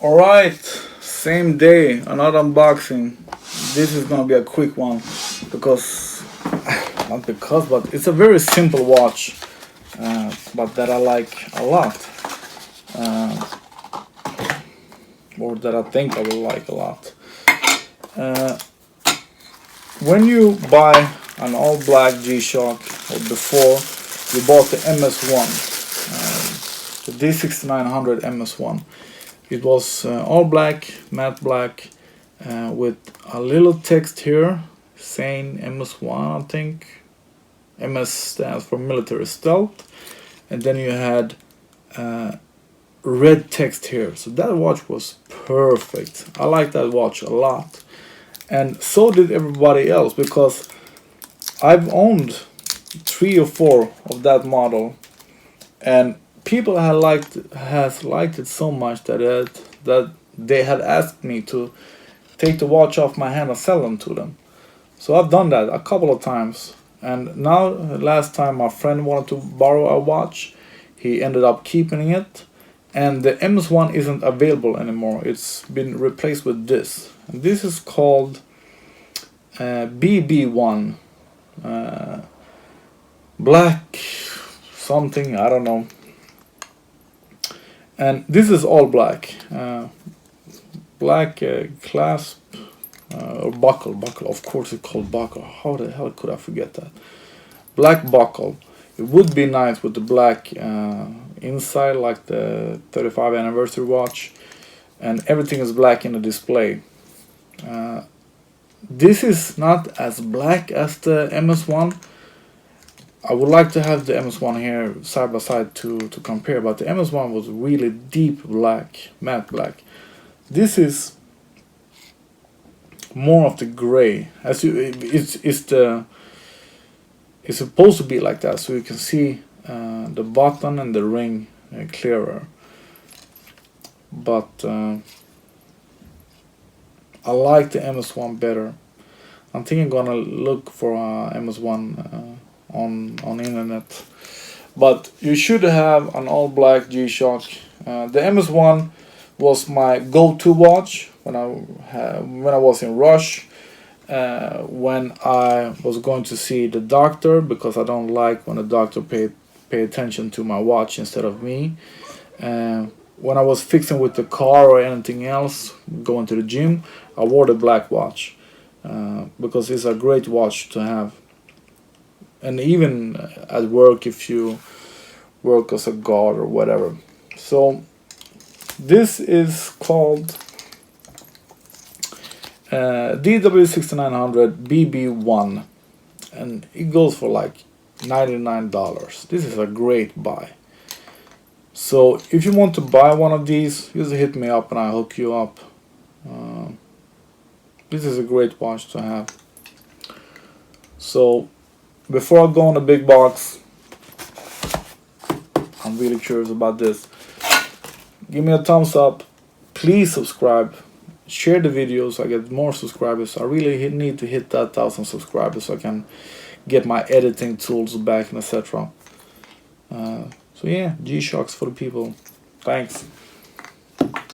Alright, same day, another unboxing. This is gonna be a quick one because, but it's a very simple watch, but that I like a lot, or that I think I will like a lot. When you buy an all black G-Shock, or before you bought the MS1, the D6900 MS1, it was all black, matte black, with a little text here saying MS1, I think. MS stands for military stealth, and then you had red text here. So that watch was perfect. I like that watch a lot, and so did everybody else, because I've owned 3 or 4 of that model, and people has liked it so much that they had asked me to take the watch off my hand and sell them to them. So I've done that a couple of times, and now last time my friend wanted to borrow a watch, he ended up keeping it, and the MS1 isn't available anymore. It's been replaced with this, and this is called BB-1, black something, I don't know. And this is all black, black clasp, or buckle, of course it's called buckle. How the hell could I forget that? Black buckle. It would be nice with the black inside, like the 35 anniversary watch, and everything is black in the display. This is not as black as the MS1. I would like to have the MS1 here side by side to compare, but the MS1 was really deep black, matte black. This is more of the gray. It's supposed to be like that, so you can see the button and the ring clearer. But I like the MS1 better. I'm thinking gonna look for a MS1 on internet, but you should have an all black G-Shock. The MS1 was my go-to watch when I was in rush, when I was going to see the doctor, because I don't like when the doctor pay attention to my watch instead of me. When I was fixing with the car or anything else, going to the gym, I wore the black watch, because it's a great watch to have. And even at work, if you work as a guard or whatever. So this is called DW-6900BB-1, and it goes for like $99. This is a great buy. So if you want to buy one of these, just hit me up and I'll hook you up. This is a great watch to have. So before I go on the big box, I'm really curious about this. Give me a thumbs up. Please subscribe. Share the videos so I get more subscribers. I really need to hit that 1,000 subscribers so I can get my editing tools back and etc. So yeah, G-Shocks for the people. Thanks.